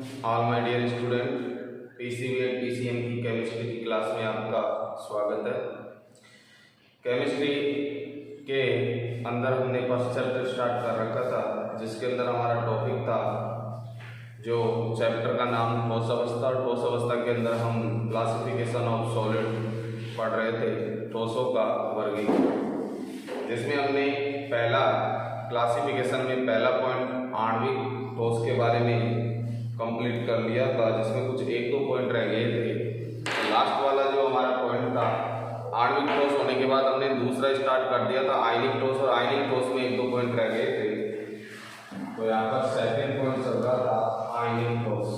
All my dear student, PCB and PCM की chemistry की class में आपका स्वागत है। केमिस्ट्री के अंदर हमने फर्स्ट चैप्टर स्टार्ट कर रखा था, जिसके अंदर हमारा टॉपिक था जो चैप्टर का नाम ठोस अवस्था। और ठोस अवस्था के अंदर हम क्लासिफिकेशन ऑफ सॉलिड पढ़ रहे थे, ठोसों का वर्गीकरण, जिसमें हमने पहला क्लासिफिकेशन में पहला पॉइंट आणविक ठोस के बारे में कंप्लीट कर लिया था, जिसमें कुछ एक दो पॉइंट रह गए थे। तो लास्ट वाला जो हमारा पॉइंट था आणविक ठोस होने के बाद हमने दूसरा स्टार्ट कर दिया था आयनिक ठोस, और आयनिक ठोस में एक दो पॉइंट रह गए थे। तो यहाँ पर सेकंड पॉइंट चल रहा था आयनिक ठोस।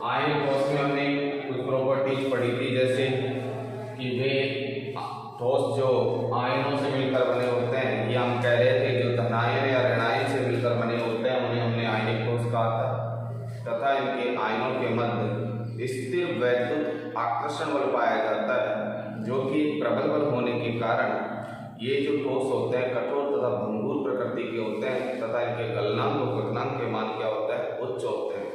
आयनिक ठोस में हमने कुछ प्रॉपर्टीज पढ़ी थी, जैसे कि वे ठोस जो आयनों से मिलकर बने होते हैं, ये हम कह रहे थे जो धनायन या ऋणायन से मिलकर बने होते हैं, उन्हें हमने आयनिक ठोस कहा था। तथा इनके आयनों के मध्य स्थिर वैद्युत आकर्षण बल पाया जाता है, जो कि प्रबल बल होने के कारण ये जो ठोस होते हैं कठोर तथा भंगुर प्रकृति के होते हैं, तथा इनके गलनांक और गगनांक के मान क्या होता है, उच्च होते हैं।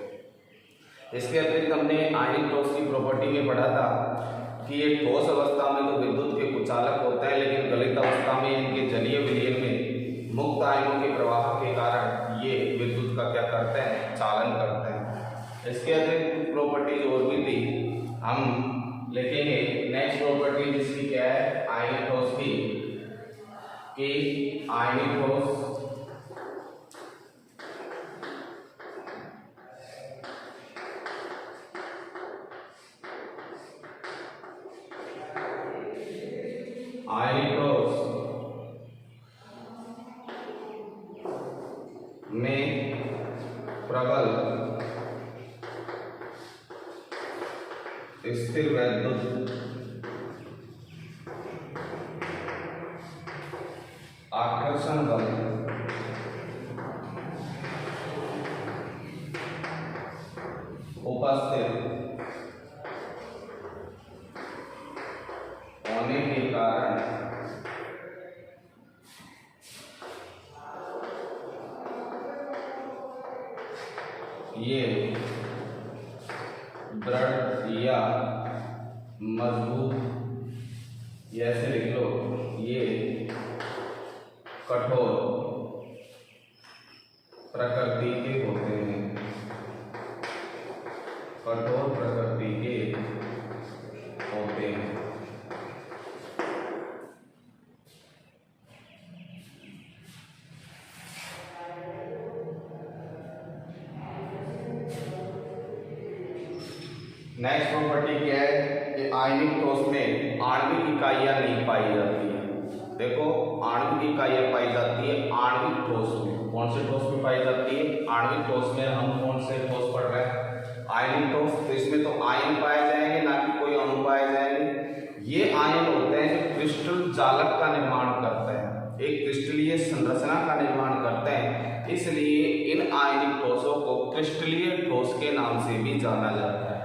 इसके अतिरिक्त हमने आयनिक ठोस की प्रॉपर्टी में पढ़ा था कि ये ठोस अवस्था में तो विद्युत के कुचालक होते हैं, लेकिन गलित अवस्था में इनके जलीय विलयन में मुक्त आयनों के प्रवाह के कारण ये विद्युत का क्या करते हैं, चालन करते हैं। इसके अतिरिक्त कुछ प्रॉपर्टीज और भी थी, हम लिखेंगे। नेक्स्ट प्रॉपर्टी जिसकी क्या है, आयनिक ठोस की, कि आयनिक ठोस में प्रबल स्थिर वैद्युत आकर्षण बल उपस्थित होने के कारण ये दृढ़ या मजबूत, ऐसे लिख लो, ये कठोर प्रकृति के होते हैं, कठोर प्रकृति के होते हैं। नेक्स्ट प्रॉपर्टी क्या है कि आयनिक ठोस में आणविक इकाइयां नहीं पाई जाती है। देखो, आणविक इकाइयां पाई जाती है आणविक ठोस में। कौन से ठोस में पाई जाती है? आणविक ठोस में। हम कौन से ठोस पढ़ रहे हैं? आयनिक ठोस। तो इसमें तो आयन पाए जाएंगे, ना कि कोई अणु पाए जाएंगे। ये आयन होते हैं जो क्रिस्टल जालक का निर्माण करते हैं, एक क्रिस्टलीय संरचना का निर्माण करते हैं, इसलिए इन आयनिक ठोसों को क्रिस्टलीय ठोस के नाम से भी जाना जाता है।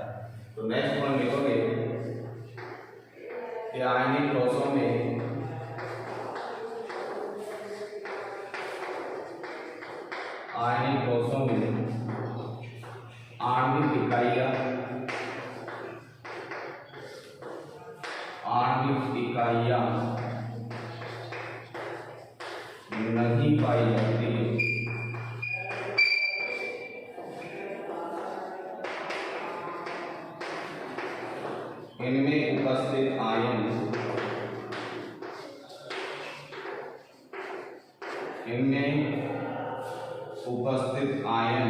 तो नेक्स्ट पॉइंट लिखोगे कि आयनिक ठोसों में आणविक इकाइयां नहीं पाई जाती है। इनमें उपस्थित आयन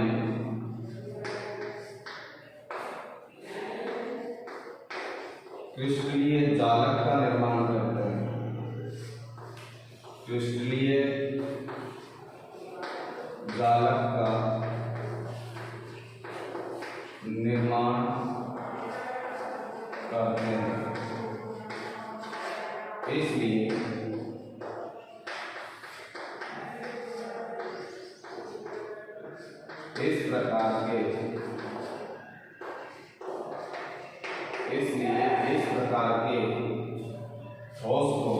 क्रिस्टलीय जालक का निर्माण करते हैं, क्रिस्टलीय जालक का निर्माण करते हैं। इसलिए इस प्रकार के ठोस को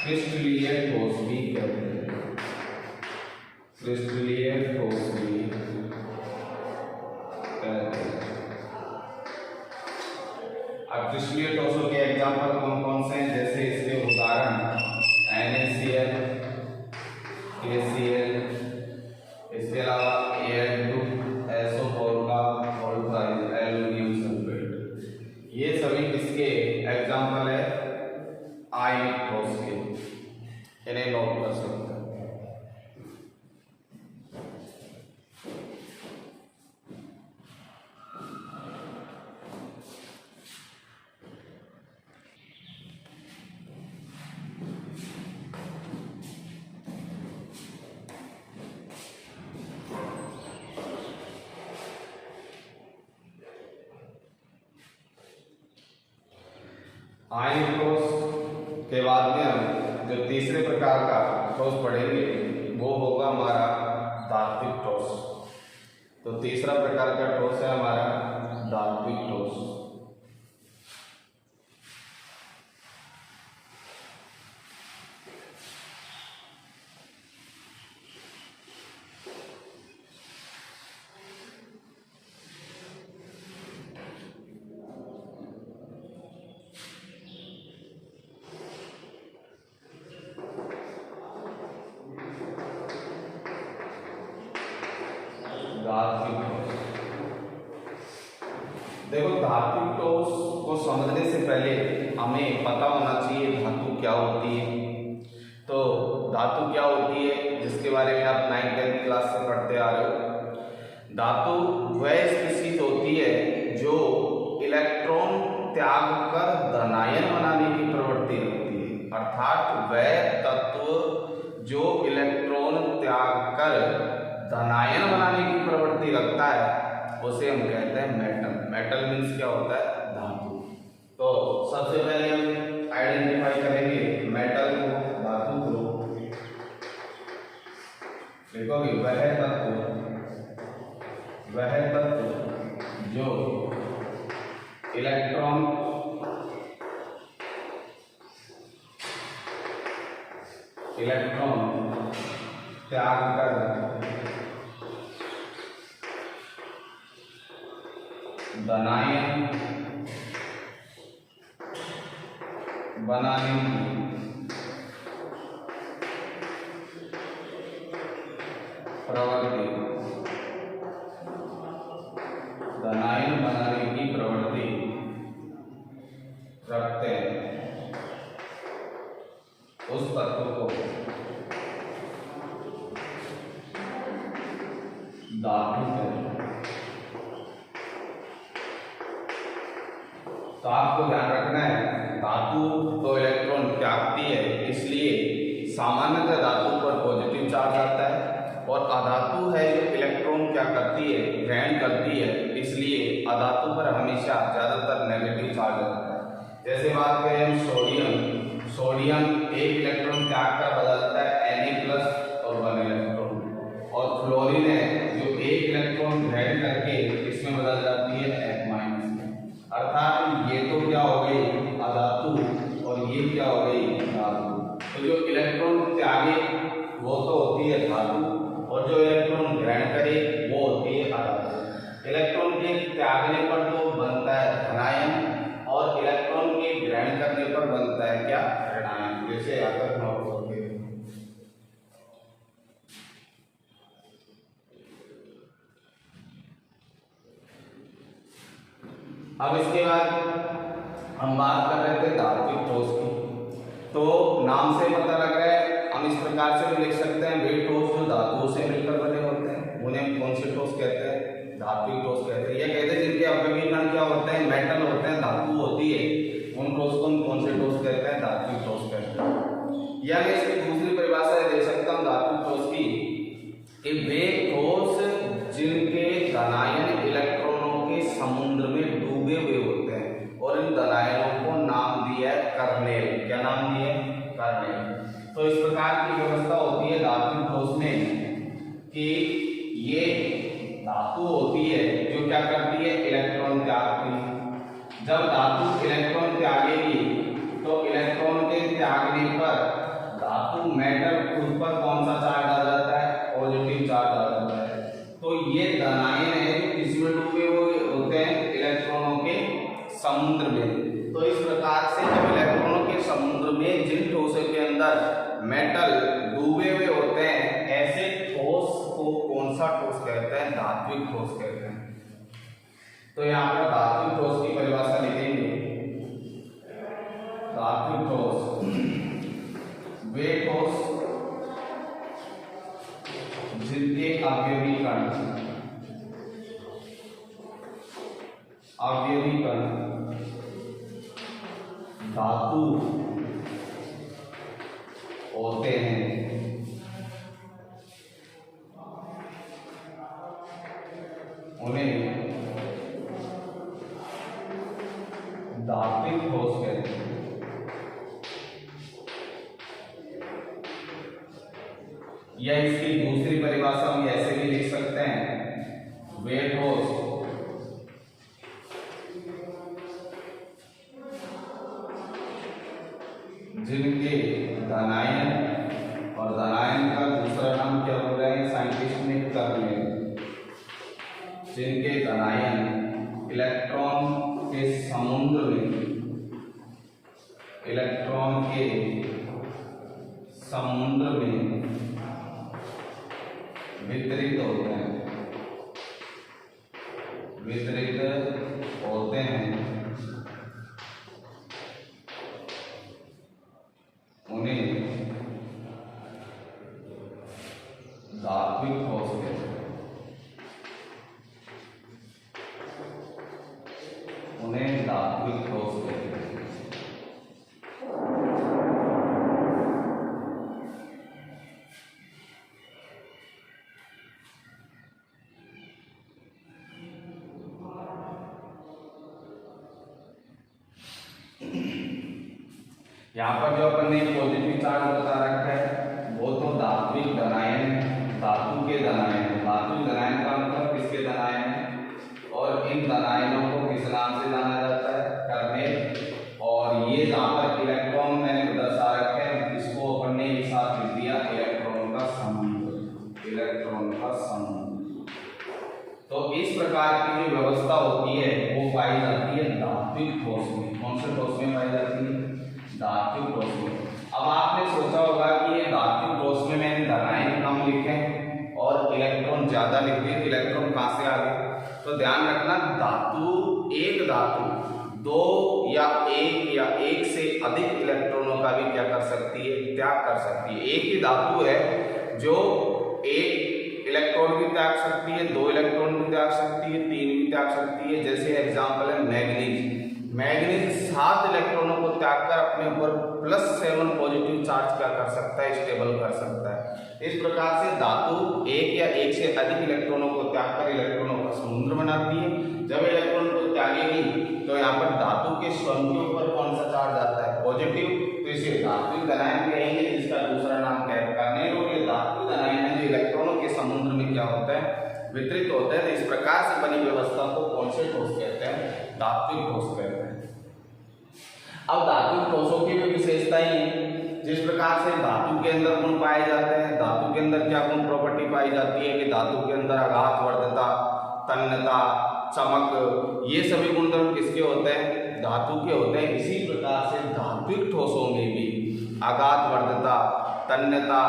क्रिस्टलीय ठोस भी कहते हैं, क्रिस्टलीय ठोस भी कहते हैं। अब क्रिस्टलीय ठोसों के एग्जाम्पल कौन कौन से हैं, जैसे इसके उदाहरण NaCl, KCl, इसके अलावा Al2SO4 का वोल्टाइल एल्युमिनियम सल्फेट, ये सभी किसके एग्जाम्पल है, आयनिक ठोस के, इन्हें नोट कर सकते हैं। आयनिक ठोस के बाद में हम जो तीसरे प्रकार का ठोस पढ़ेंगे वो होगा हमारा धात्विक ठोस। तो तीसरा प्रकार का ठोस है हमारा धात्विक ठोस। देखो, धात्विक ठोस को समझने से पहले हमें पता होना चाहिए धातु क्या होती है। तो धातु क्या होती है, जिसके बारे में आप 9th-10th क्लास से पढ़ते आ रहे हो। धातु वह स्पीशीज होती है जो इलेक्ट्रॉन त्याग कर धनायन बनाने की प्रवृत्ति रखती है, अर्थात वह तत्व जो इलेक्ट्रॉन त्याग कर धनायन बनाने की प्रवृत्ति रखता है उसे हम कहते हैं मेटल। मेटल मीन्स क्या होता है, धातु। तो सबसे पहले हम आइडेंटिफाई करेंगे मेटल को, धातु को। देखोगे, वह तत्व जो इलेक्ट्रॉन त्याग कर धनायन बनाने की प्रवृत्ति, धनायन बनाने की प्रवृत्ति रखते हैं, उस तत्व को धातु कहते हैं। तो आपको ध्यान रखना है, धातु तो इलेक्ट्रॉन त्यागती है, इसलिए सामान्यतः धातु पर पॉजिटिव चार्ज आता है, और अधातु है जो इलेक्ट्रॉन क्या करती है, ग्रहण करती है, इसलिए अधातु पर हमेशा ज्यादातर नेगेटिव चार्ज आता है। जैसे बात करें हम सोडियम एक इलेक्ट्रॉन त्याग कर बदलता है Na+ और 1 इलेक्ट्रॉन, और फ्लोरीन है जो एक इलेक्ट्रॉन ग्रहण करके इसमें बदल जाती है F-। अर्थात ये तो क्या हो गई, अधातु, और ये क्या हो गई, धातु। तो जो इलेक्ट्रॉन त्यागे वो तो होती है धातु, और जो इलेक्ट्रॉन ग्रहण करे वो होती है अधातु। इलेक्ट्रॉन के त्यागने पर तो बनता है धनायन, और इलेक्ट्रॉन के ग्रहण करने पर बनता है क्या, ऋणायन। जैसे आकर नोट करके अब इसके बाद हम बात कर रहे थे धात्विक ठोस की। तो नाम से पता लग रहा है, हम इस प्रकार से भी लिख सकते हैं, वे ठोस जो धातुओं से मिलकर बने होते हैं उन्हें हम कौन से ठोस कहते हैं, धात्विक ठोस कहते हैं। ये कहते हैं जिनके अवयवी कण क्या होते हैं, मेटल होते हैं, धातु होती है, उन ठोस को हम कौन से ठोस कहते हैं, धात्विक ठोस कहते हैं। या मैं इसकी दूसरी परिभाषा दे सकता हूँ धात्विक ठोस की, कि वे ठोस जिनके धनायन इलेक्ट्रॉनों के समुद्र में डूबे हुए होते हैं, और इन धनायनों को नाम दिया है कर्नेल। क्या नाम दिया है, कर्नेल। तो इस प्रकार की व्यवस्था होती है धात्विक ठोस में कि ये धातु होती है जो क्या करती है, इलेक्ट्रॉन त्यागती है। जब धातु इलेक्ट्रॉन त्यागेगी तो इलेक्ट्रॉन के त्यागने पर समुद्र में। तो इस प्रकार से जब इलेक्ट्रॉनों के समुद्र में जिन ठोसों के अंदर मेटल डूबे हुए होते हैं, ऐसे ठोस को कौन सा ठोस कहते हैं? धात्विक ठोस कहते हैं। तो यहाँ पर धात्विक ठोस की परिभाषा लिखेंगे। धात्विक ठोस वे ठोस जिनके अवयवी कण धातु होते हैं, उन्हें धात्विक ठोस कहते हैं। या इसकी दूसरी परिभाषा हम ऐसे भी लिख सकते हैं, वे ठोस जिनके धनायन, और धनायन का दूसरा नाम क्या हो रहा है साइंटिस्ट ने कर लिया, जिनके धनायन इलेक्ट्रॉन के समुद्र में, इलेक्ट्रॉन के समुद्र में वितरित होते हैं, वितरित होते हैं, उन्हें धात्विक ठोस कहते हैं। उन्हें धात्विक ठोस कहते हैं। यहाँ पर जो अपन ने पॉजिटिव चार्ज बता रखा है वो तो धात्विक धनायन, धातु के धनायन। धातु धनायन का मतलब किसके धनायन है, और इन धनायनों को किस नाम से जाना जाता है? कर्नेल। और ये जहाँ पर इलेक्ट्रॉन मैंने दर्शा रखे हैं, इसको अपन ने एक साथ लिख दिया इलेक्ट्रॉन का समूह, इलेक्ट्रॉन का समूह। तो इस प्रकार की जो व्यवस्था होती है वो पाई जाती है धात्विक ठोस में। कौन से ठोस में पाई जाती है? धात्विक ठोस में। अब आपने सोचा होगा कि ये धात्विक ठोस में मैंने धनायन कम लिखे और इलेक्ट्रॉन ज्यादा लिख दिए, इलेक्ट्रॉन कहाँ से आ गए? तो ध्यान रखना, धातु एक धातु दो या एक से अधिक इलेक्ट्रॉनों का भी क्या कर सकती है? त्याग कर सकती है। एक ही धातु है जो एक इलेक्ट्रॉन भी त्याग सकती है, दो इलेक्ट्रॉन भी त्याग सकती है, तीन भी त्याग सकती है। जैसे एग्जाम्पल है मैग्नीज। मैग्नीज 7 इलेक्ट्रॉनों को त्याग कर अपने ऊपर +7 पॉजिटिव चार्ज क्या कर सकता है? स्टेबल कर सकता है। इस प्रकार से धातु एक या एक से अधिक इलेक्ट्रॉनों को त्याग कर इलेक्ट्रॉनों का समुद्र बनाती है। जब इलेक्ट्रॉन को त्यागेगी तो यहाँ पर धातु के स्वयं के ऊपर कौन सा चार्ज आता है? पॉजिटिव। तो इसे धात्विक धनायन कहेंगे, जिसका दूसरा नाम क्या है? कर्नेल। और ये धात्विक धनायन है जो इलेक्ट्रॉनों के समुद्र में क्या होता है? वितरित होते हैं। इस प्रकार से बनी व्यवस्था को कौन से ठोस कहते हैं? धात्विक ठोस कहते हैं। अब धात्विक ठोसों की भी विशेषताएं हैं। जिस प्रकार से धातु के अंदर गुण पाए जाते हैं, धातु के अंदर क्या गुण प्रॉपर्टी पाई जाती है कि धातु के अंदर आघात वर्धता, तन्यता, चमक, ये सभी गुणधर्म किसके होते हैं? धातु के होते हैं। इसी प्रकार से धात्विक ठोसों में भी आघात वर्धता, तन्यता,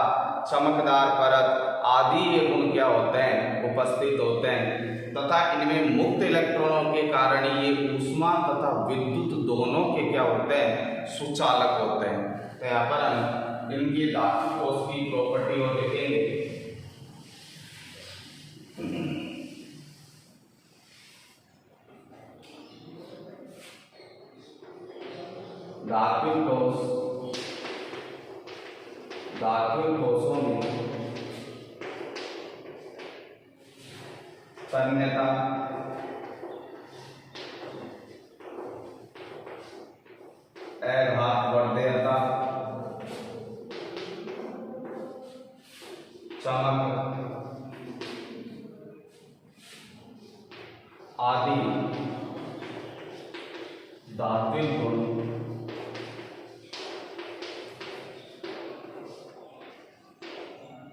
चमकदार परत आदि ये गुण क्या होते हैं? उपस्थित होते हैं। तथा इनमें मुक्त इलेक्ट्रॉनों के कारण ये ऊष्मा तथा विद्युत दोनों के क्या होते हैं? सुचालक होते हैं। तो यहाँ पर हम इनकी धात्विक ठोस की प्रॉपर्टी और देखेंगे। धात्विक ठोसों में तन्यता, आघात वर्धता, चमक आदि धात्विक गुण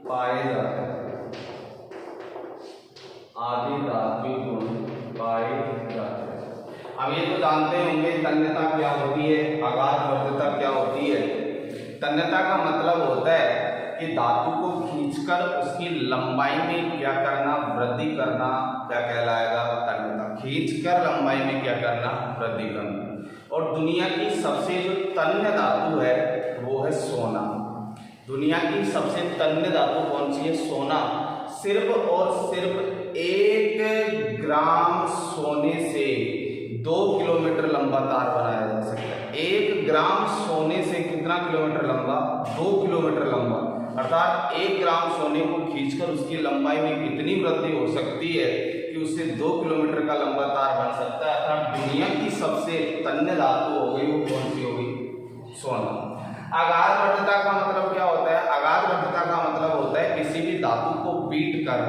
पाए जाते हैं। आदि धात्विक गुण पाए जाते हैं। अब ये तो जानते होंगे तन्यता क्या होती है, आघातवर्धकता क्या होती है। तन्यता का मतलब होता है कि धातु को खींचकर उसकी लंबाई में क्या करना, वृद्धि करना, क्या कहलाएगा, तन्यता। खींचकर लंबाई में क्या करना, वृद्धि करना। और दुनिया की सबसे जो तन्य धातु है वो है सोना। दुनिया की सबसे तन्य धातु कौन सी है, सोना। सिर्फ और सिर्फ 1 ग्राम सोने से 2 किलोमीटर लंबा तार बनाया जा सकता है। 1 ग्राम सोने से कितना किलोमीटर लंबा, 2 किलोमीटर लंबा। अर्थात 1 ग्राम सोने को खींचकर उसकी लंबाई में कितनी वृद्धि हो सकती है कि उससे 2 किलोमीटर का लंबा तार बन सकता है। अर्थात दुनिया की सबसे तन्य धातु हो गई, वो कौन सी हो गई, सोना। आघातवर्धकता का मतलब क्या होता है, आघातवर्धकता का मतलब होता है किसी भी धातु को पीट कर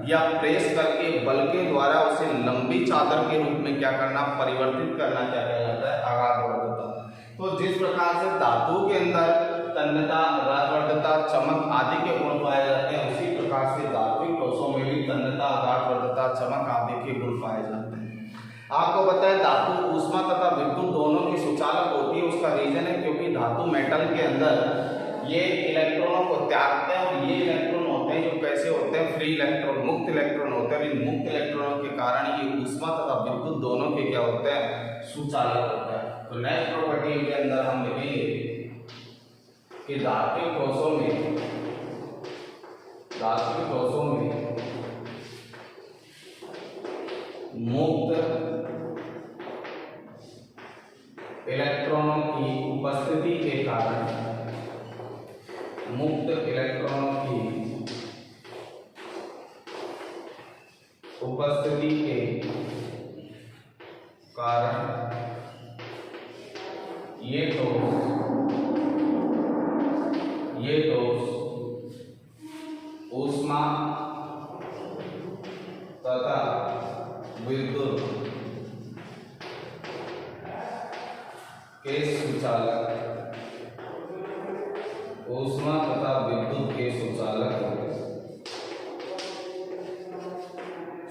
या प्रेस करके बल के द्वारा उसे लंबी चादर के रूप में क्या करना, परिवर्तित करना, क्या कहलाता है, आघातवर्धकता। तो जिस प्रकार से धातु के अंदर तन्यता, आघातवर्धकता, चमक आदि के गुण पाए जाते हैं, उसी प्रकार से धात्विक ठोसों में भी तन्यता, आघातवर्धकता, चमक आदि के गुण पाए जाते हैं। आपको पता है धातु ऊष्मा तथा विद्युत दोनों की सुचालक होती है। उसका रीजन है क्योंकि धातु मेटल के अंदर ये इलेक्ट्रॉनों को त्यागते हैं और ये इलेक्ट्रॉन होते हैं जो कैसे होते हैं, फ्री इलेक्ट्रॉन, मुक्त इलेक्ट्रॉन होते हैं। इन मुक्त इलेक्ट्रॉनों के कारण ये ऊष्मा तथा विद्युत दोनों के क्या होते हैं, सुचालक होता है। तो नेक्स्ट प्रॉपर्टी के अंदर हम लिखेंगे कि धात्विक ठोसों में मुक्त इलेक्ट्रॉनों की उपस्थिति के कारण, मुक्त इलेक्ट्रॉनों की उपस्थिति के कारण ये ठोस ऊष्मा तथा विद्युत के सुचालक, ऊष्मा तथा विद्युत के सुचालक।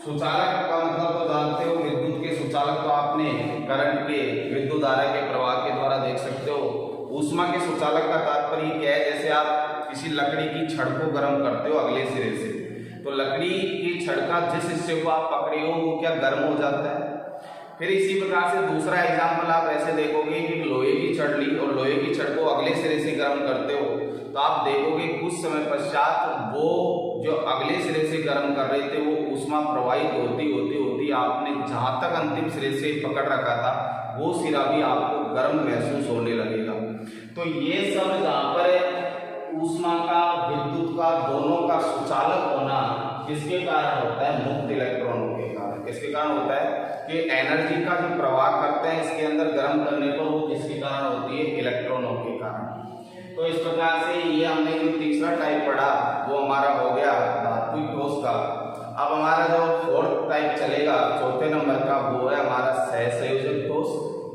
सुचालक का मतलब तो जानते हो, विद्युत के सुचालक तो आपने करंट के, विद्युत धारा के प्रवाह के द्वारा देख सकते हो। ऊष्मा के सुचालक का तात्पर्य क्या है, जैसे आप किसी लकड़ी की छड़ को गर्म करते हो अगले सिरे से, तो लकड़ी की छड़ का जिस हिस्से को आप पकड़े हो वो क्या गर्म हो जाता है। फिर इसी प्रकार से दूसरा एग्जाम्पल आप ऐसे देखोगे कि लोहे की छड़ ली और लोहे की छड़ को अगले सिरे से गर्म करते हो, तो आप देखोगे कुछ समय पश्चात वो जो अगले सिरे से गर्म कर रहे थे वो ऊष्मा प्रवाहित होती होती होती आपने जहाँ तक अंतिम सिरे से पकड़ रखा था वो सिरा भी आपको गर्म महसूस होने लगेगा। तो ये सब जहाँ पर ऊष्मा का, विद्युत का, दोनों का सुचालक होना किसके कारण होता है, मुक्त इलेक्ट्रॉनों के कारण। किसके कारण होता है कि एनर्जी का जो प्रवाह करते हैं इसके अंदर गर्म करने पर, वो किसके कारण होती है, इलेक्ट्रॉनों के कारण। तो इस प्रकार से ये हमने जो तीसरा टाइप पढ़ा वो हमारा हो गया धात्विक ठोस का। अब हमारा जो फोर्थ टाइप चलेगा, चौथे नंबर का, वो है हमारा सहसंयोजक ठोस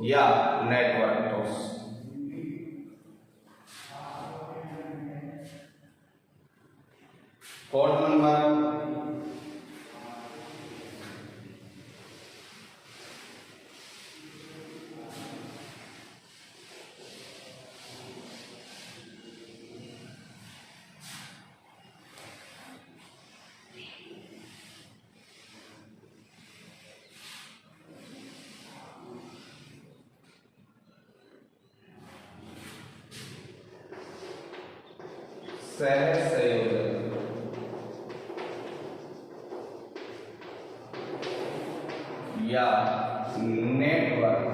या नेटवर्क ठोस। फोर्थ नंबर सहसंयोजक या नेटवर्क।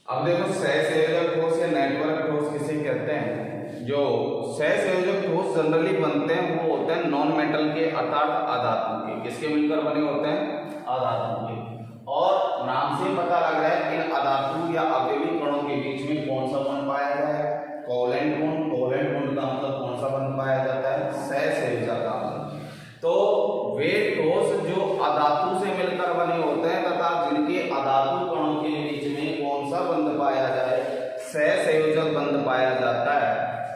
अब देखो सहसंयोजक ठोस या नेटवर्क ठोस किसे कहते हैं। जो सहसंयोजक ठोस जनरली बनते हैं वो होते हैं नॉन मेटल के अर्थात अधातु के। किसके मिलकर बने होते हैं, अधातु के। और नाम से पता लग रहा है इन अधातु या अवयवी कणों के बीच में कौन सा बंध पाया जाए, कोवलेंट बॉन्ड। कोवलेंट बॉन्ड का मतलब कौन सा बंध पाया जाता है, सहसंयोजक का बंध। तो वे ठोस जो अधातु से मिलकर बने होते हैं तथा जिनके अधातु कणों के बीच में कौन सा बंध पाया जाए, सहसंयोजक बंध पाया जाता है,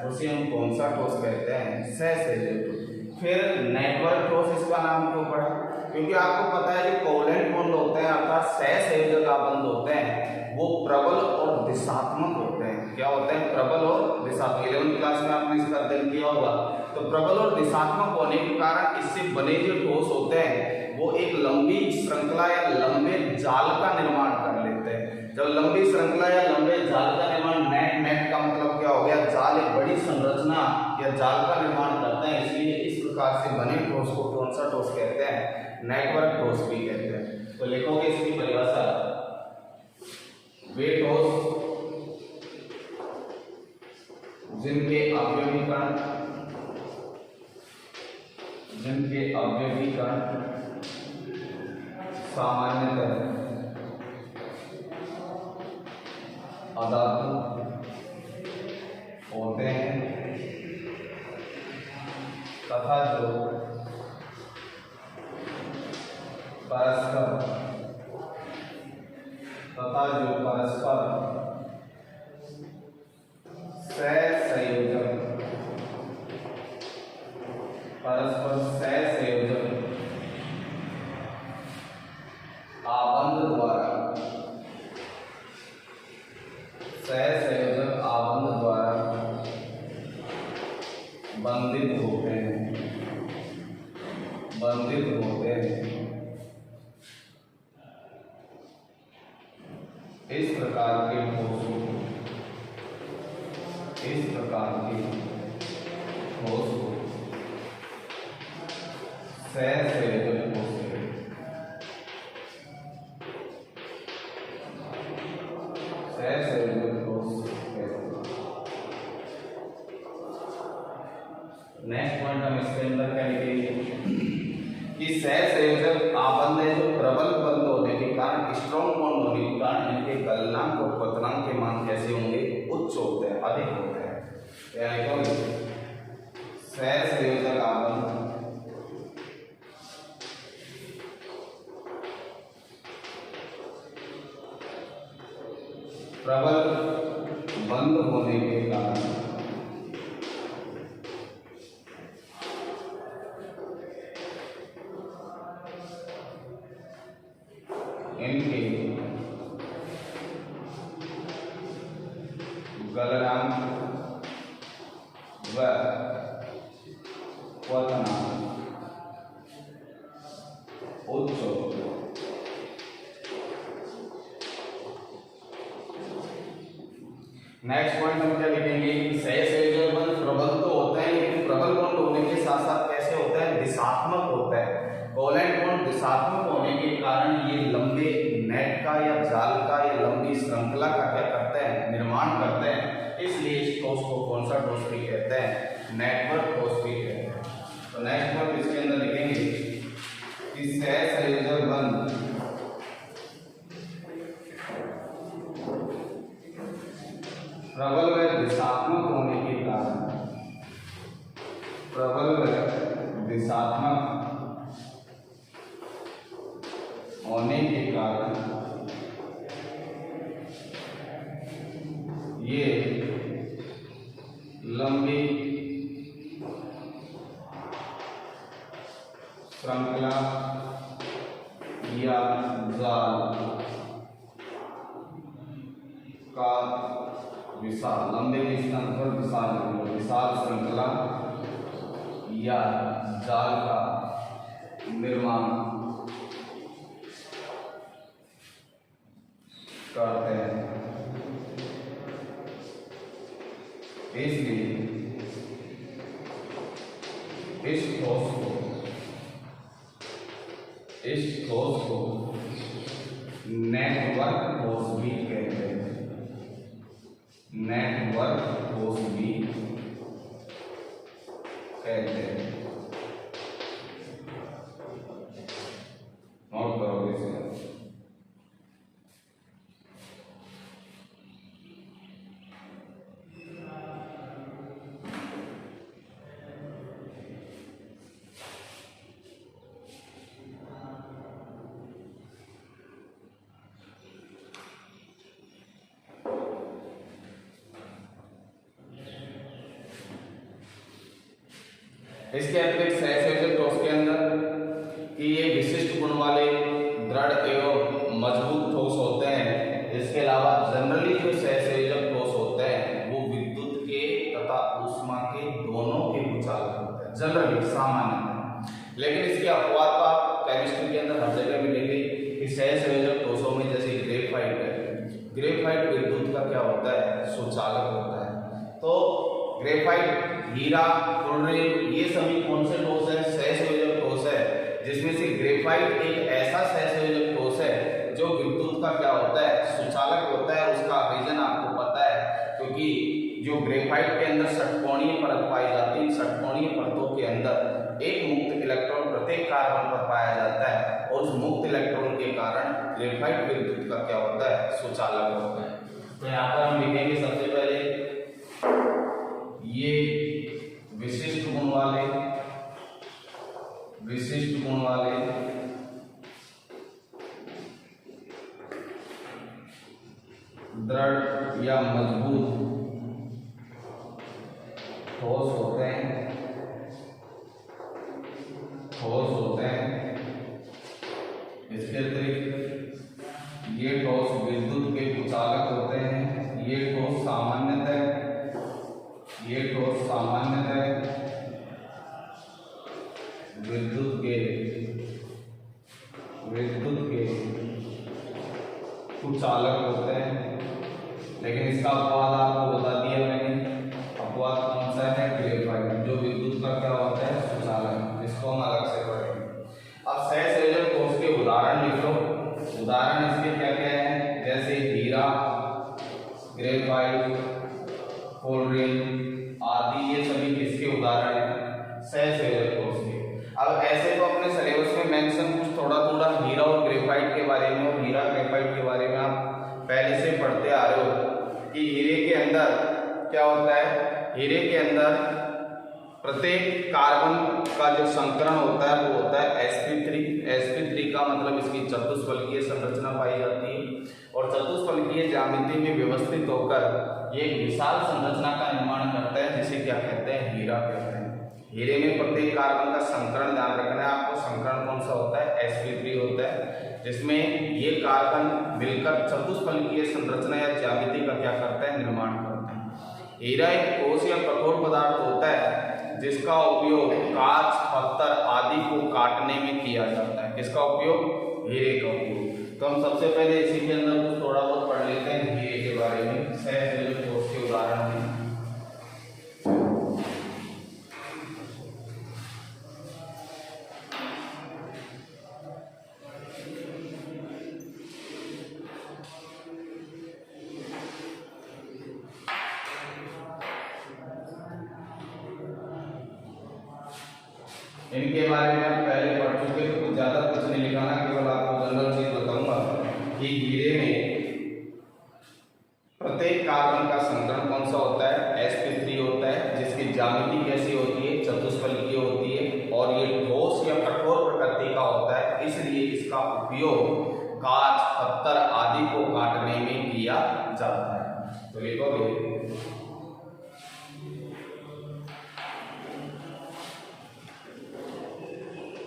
उसे हम कौन सा ठोस कहते हैं, सहसंयोजक। फिर नेटवर्क ठोस इसका नाम क्यों पड़ा? क्योंकि आपको पता है जो कोवलेंट बॉन्ड होते हैं अर्थात सहसंयोजक आबंध होते हैं वो प्रबल और दिशात्मक होते हैं। क्या होते हैं? प्रबल और दिशात्मक। 11वीं क्लास में आपने इसका अध्ययन किया होगा। तो प्रबल और दिशात्मक होने के कारण इससे बने जो ठोस होते हैं वो एक लंबी श्रृंखला या लंबे जाल का निर्माण कर लेते हैं। जब लंबी श्रृंखला या लंबे जाल का निर्माण, नेट का मतलब क्या हो गया? जाल, एक बड़ी संरचना या जाल का निर्माण करते हैं। इसलिए इस प्रकार से बने ठोस को कौन सा ठोस कहते हैं? नेटवर्क ठोस भी कहते हैं। तो लिखोगे इसकी परिभाषा, वे ठोस जिनके अवयवी कण सामान्यतः अधातु होते हैं तथा जो परस्पर सहसंयोजक आबंध द्वारा बंधित होते हैं। इस प्रकार के ठोस को सहसंयोजक ठोस कहते हैं। नेक्स्ट पॉइंट हम इसके अंदर क्या लिखेंगे कि सहसंयोजक आबंध है जो प्रबल बंध होने के कारण, स्ट्रॉन्ग बॉन्ड होने के कारण इनके गलनांक और पतनांक के मान कैसे होंगे? उच्च होते हैं, अधिक होते हैं। सहसंयोजक आबंध प्रबल बंध होने के कारण इनके गलनांक व पतनांक उच्च होते हैं। नेक्स्ट पॉइंट हम क्या लिखेंगे कि सहसंयोजक बंध प्रबल तो होते हैं लेकिन प्रबल बॉन्ड होने के साथ साथ कैसे होता है? दिशात्मक होता है। कोवलेंट बॉन्ड दिशात्मक होने के कारण ये लंबे नेट का या जाल का या लंबी श्रृंखला का क्या करते हैं? निर्माण करते हैं। इसलिए इस ठोस को कौन सा ठोस भी कहते हैं? नेटवर्क ठोस भी कहते हैं। तो नेक्स्ट पॉइंट इसके अंदर लिखेंगे कि सहसंयोजक बंध प्रबल व दिशात्मक होने के कारण ये लंबी श्रृंखला या जाल का विशाल, लंबे स्थान पर विशाल श्रृंखला या जाल का निर्माण करते हैं। इसलिए इस ठोस को नेटवर्क ठोस भी कहते हैं। नेटवर्क ठोस भी कहते हैं। नोट करोगे इसे। इसके अतिरिक्त सहसंयोजक ठोस के अंदर कि ये विशिष्ट गुण वाले दृढ़ एवं मजबूत ठोस होते हैं। इसके अलावा जनरली जो सहसंयोजक ठोस होते हैं वो विद्युत के तथा ऊष्मा के दोनों के कुचालक होते हैं, जनरली सामान्य। लेकिन इसके अपवाद तो आप केमिस्ट्री के अंदर हर जगह मिलेंगे कि सहसंयोजक ठोसों में जैसे ग्रेफाइट है, ग्रेफाइट विद्युत का क्या होता है, सुचालक होता है। तो ग्रेफाइट, हीरा, फ्लोरीन ये सभी कौन से ठोस है, सहसंयोजक ठोस है, जिसमें से ग्रेफाइट एक ऐसा सहसंयोजक ठोस है जो विद्युत का क्या होता है, सुचालक होता है। उसका रीजन आपको पता है, क्योंकि जो ग्रेफाइट के अंदर षटकोणीय परत पाई जाती है, षटकोणीय परतों के अंदर एक मुक्त इलेक्ट्रॉन प्रत्येक कार्बन पर पाया जाता है और उस मुक्त इलेक्ट्रॉन के कारण ग्रेफाइट विद्युत का क्या होता है, सुचालक होता है। तो यहाँ पर हम लिखेंगे सबसे पहले ये विशिष्ट गुण वाले दृढ़ या मजबूत ठोस होते हैं, इसके अतिरिक्त ये ठोस विद्युत के कुचालक होते हैं। ये ठोस सामान्यतः विद्युत के कुचालक होते हैं। लेकिन इसका अपवाद आपको बता दिया मैंने, अपवाद कौन सा है, ग्रेफाइट, जो विद्युत का क्या होता है, सुचालक, इसको हम अलग से पढ़ेंगे। अब सहसंयोजक ठोस के उदाहरण लिख लो। उदाहरण इसके क्या क्या है, जैसे हीरा, ग्रेफाइट, फ्लोरीन आदि, ये सभी किसके उदाहरण हैं, सहसंयोजक ठोस के। अब ऐसे तो अपने सिलेबस में मेंशन कुछ थोड़ा थोड़ा हीरा और ग्रेफाइट के बारे में, और हीरा ग्रेफाइट के बारे में आप पहले से पढ़ते आ रहे हो कि हीरे के अंदर क्या होता है, हीरे के अंदर प्रत्येक कार्बन का जो संकरण होता है वो होता है sp3। sp3 का मतलब इसकी चतुष्फलकीय संरचना पाई जाती है और चतुष्फलकीय ज्यामिति में व्यवस्थित होकर ये एक विशाल संरचना का निर्माण करता है, जिसे क्या कहते हैं, हीरा कहते हैं। हीरे में प्रत्येक कार्बन का संकरण ध्यान रखना है आपको। संकरण कौन सा होता है, sp3 होता है, जिसमें ये कार्बन मिलकर चतुष्फलकीय संरचना या ज्यामिति का क्या करता है, निर्माण करता है। हीरा एक ठोस या कठोर पदार्थ होता है जिसका उपयोग कांच, पत्थर आदि को काटने में किया जाता है। किसका उपयोग, हीरे का उपयोग। तो हम सबसे पहले इसी के अंदर कुछ थोड़ा बहुत पढ़ लेते हैं हीरे के बारे में। सहसंयोजक ठोस के उदाहरण हैं। इनके बारे में आप पहले पढ़ चुके, तो कुछ ज्यादा कुछ नहीं लिखाना, केवल आपको जनरल चीज बताऊंगा कि हीरे में प्रत्येक कार्बन का संकरण कौन सा होता है, sp3 होता है, जिसकी ज्यामिति कैसी होती है, चतुष्फलकीय होती है और ये ठोस या कठोर प्रकृति का होता है। इसलिए इसका उपयोग कांच, पत्थर आदि को काटने में किया जाता है। तो लिखोगे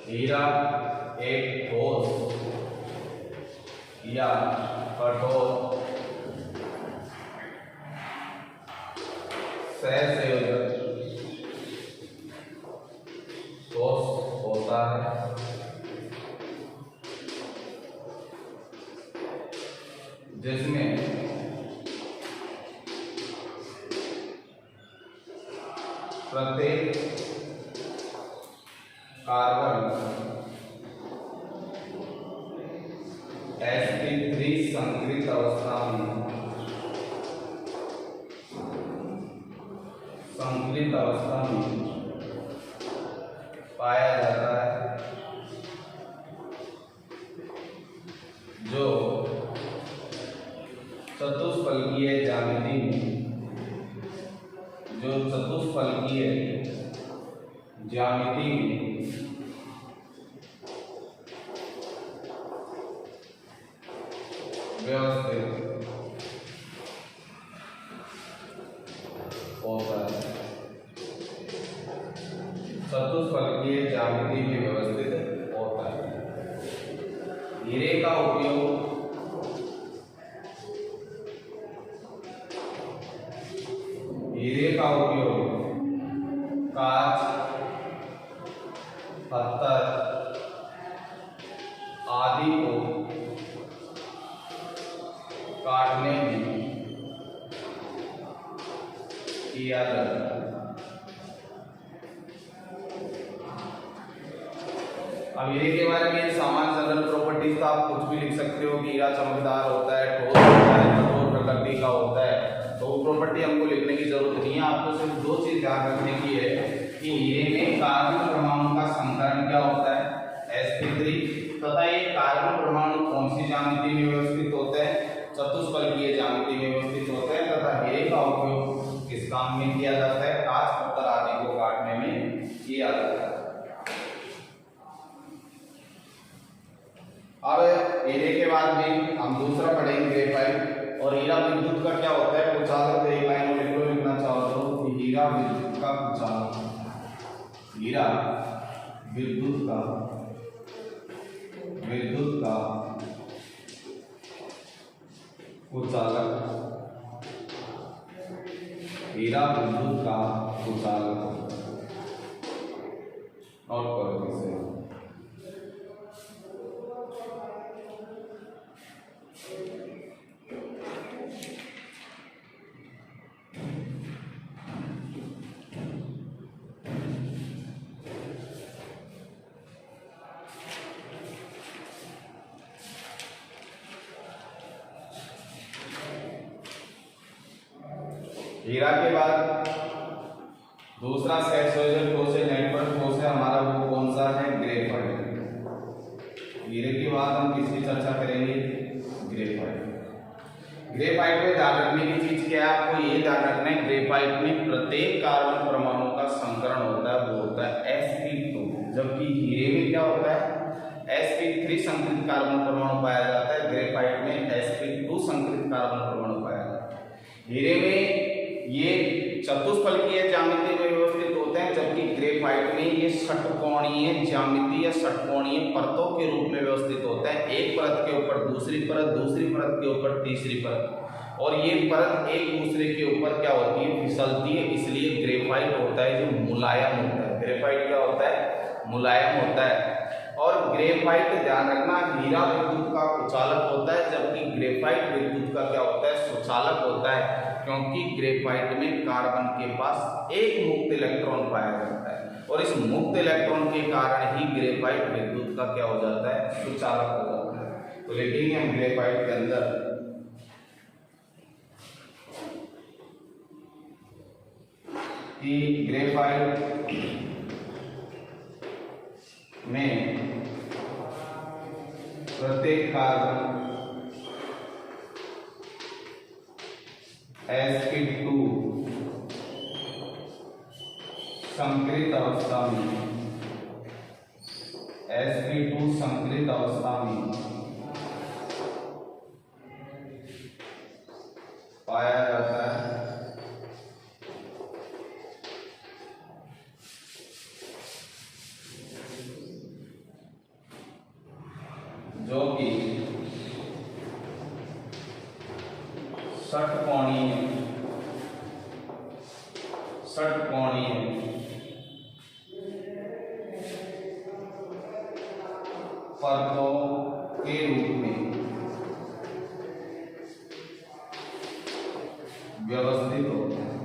हीरा एक ठोस या कठोर सहसंयोजक ठोस होता है, जिसमें प्रत्येक कार्बन sp3 संकरित अवस्था में पाया जाता है, जो चतुष्फलकीय ज्यामिति में व्यवस्थित होता है। चतुष्फलकीय ज्यामिति में व्यवस्थित होता है। हीरे का उपयोग कांच, पत्थर आदि को काटने में किया जाता है। अब हीरे के बारे में सामान्य जनरल प्रॉपर्टीज का आप कुछ भी लिख सकते हो कि हीरा चमकदार होता है, ठोस होता है, कठोर प्रकृति का होता है, तो वो प्रॉपर्टी हमको लिखने की जरूरत नहीं है। आपको सिर्फ दो चीज ध्यान रखने की है कि हीरे में कार्बन परमाणु का संकरण क्या होता है, sp3, तथा ये कार्बन परमाणु कौन सी ज्यामिति में व्यवस्थित होते हैं, चतुष्फलकीय ज्यामिति में व्यवस्थित होते हैं, तथा हीरे का उपयोग किस काम में किया जाता है, कांच, पत्थर आदि को काटने में किया जाता है। अब हीरे के बाद में हम दूसरा पढ़ेंगे ग्रेफाइट। और हीरा विद्युत का क्या होता है, कुचालक। एक लाइन में लिखना चाहो तो हीरा विद्युत का कुचालक, हीरा विद्युत का कुचालक, हीरा विद्युत का कुचालक। नोट करो इसे। हीरा के बाद दूसरा सेट सोल्यूशन ठोस है, नेटवर्क ठोस है हमारा, वो कौन सा है, ग्रेफाइट। हीरे के बाद हम किसकी चर्चा करेंगे, ग्रेफाइट। ग्रेफाइट में ध्यान रखने की चीज क्या है, आपको ये ध्यान रखना है, ग्रेफाइट में प्रत्येक कार्बन परमाणु का संकरण होता है, वो होता है sp2, जबकि हीरे में क्या होता है, sp3 संकरित कार्बन परमाणु पाया जाता है, ग्रेफाइट में sp2 संकरित कार्बन परमाणु पाया जाता है। हीरे में ये चतुष्फलकीय ज्यामिति में व्यवस्थित होते हैं, जबकि ग्रेफाइट में ये षटकोणीय ज्यामिति या षटकोणीय परतों के रूप में व्यवस्थित होते हैं, एक परत के ऊपर दूसरी परत, दूसरी परत के ऊपर तीसरी परत, और ये परत एक दूसरे के ऊपर क्या होती है, फिसलती है, इसलिए ग्रेफाइट होता है जो मुलायम होता है। ग्रेफाइट क्या होता है, मुलायम होता है। और ग्रेफाइट ध्यान रखना, हीरा विद्युत का कुचालक होता है, जबकि ग्रेफाइट विद्युत का क्या होता है, सुचालक होता है, क्योंकि ग्रेफाइट में कार्बन के पास एक मुक्त इलेक्ट्रॉन पाया जाता है, और इस मुक्त इलेक्ट्रॉन के कारण ही ग्रेफाइट विद्युत का क्या हो जाता है, सुचालक हो जाता है। तो लिखेंगे हम ग्रेफाइट के अंदर कि ग्रेफाइट में प्रत्येक कार्बन sp2 संकरित अवस्था में, sp2 संकरित अवस्था में पाया जाता है, जो कि षटकोणीय परतों के रूप में व्यवस्थित होते हैं।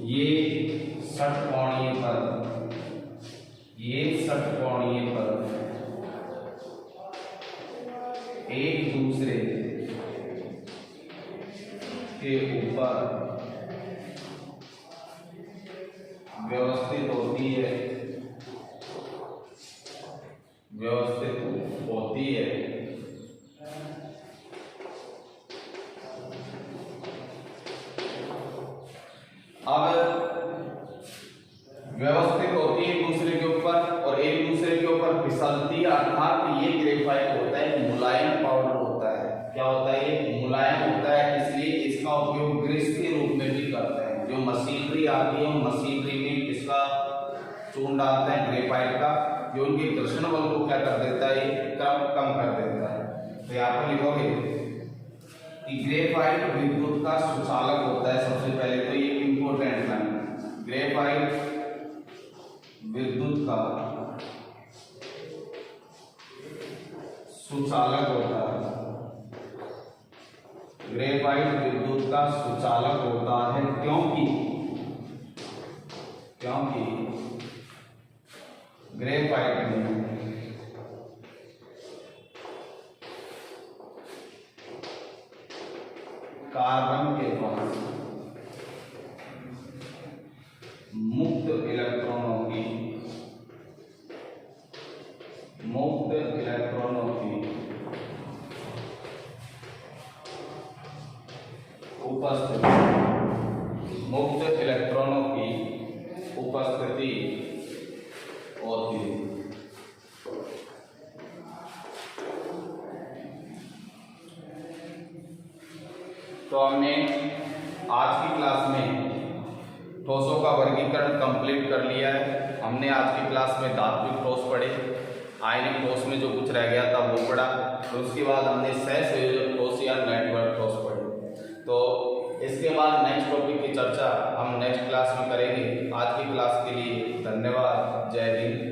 ये षटकोणीय परत, ये षटकोणीय परत एक दूसरे के ऊपर व्यवस्थित होती है, अब व्यवस्थित होती है एक दूसरे के ऊपर और एक दूसरे के ऊपर फिसलती है, अर्थात ये ग्रेफाइट होता है मुलायम पाउडर होता है। क्या होता है, ये मुलायम होता है। जो मशीनरी आती है मशीनरी में किसका चून डालते हैं, ग्रेफाइट का, जो उनके घर्षण बल को क्या कर देता है, कम कर देता है। तो यहाँ पर लिखोगे कि ग्रेफाइट विद्युत का सुचालक होता है। सबसे पहले तो ये इंपॉर्टेंट है, ग्रेफाइट विद्युत का सुचालक होता है। ग्रेफाइट विद्युत का सुचालक होता है क्योंकि ग्रेफाइट में कार्बन के पास मुक्त इलेक्ट्रॉनों की उपस्थिति होती है। तो हमने आज की क्लास में ठोसों का वर्गीकरण कंप्लीट कर लिया है। हमने आज की क्लास में धात्विक ठोस पढ़े, आयनिक ठोस में जो कुछ रह गया था वो पढ़ा, तो उसके बाद हमने सहसंयोजक ठोस या नेटवर्क ठोस पढ़े। तो इसके बाद नेक्स्ट टॉपिक की चर्चा हम नेक्स्ट क्लास में करेंगे। आज की क्लास के लिए धन्यवाद। जय हिंद।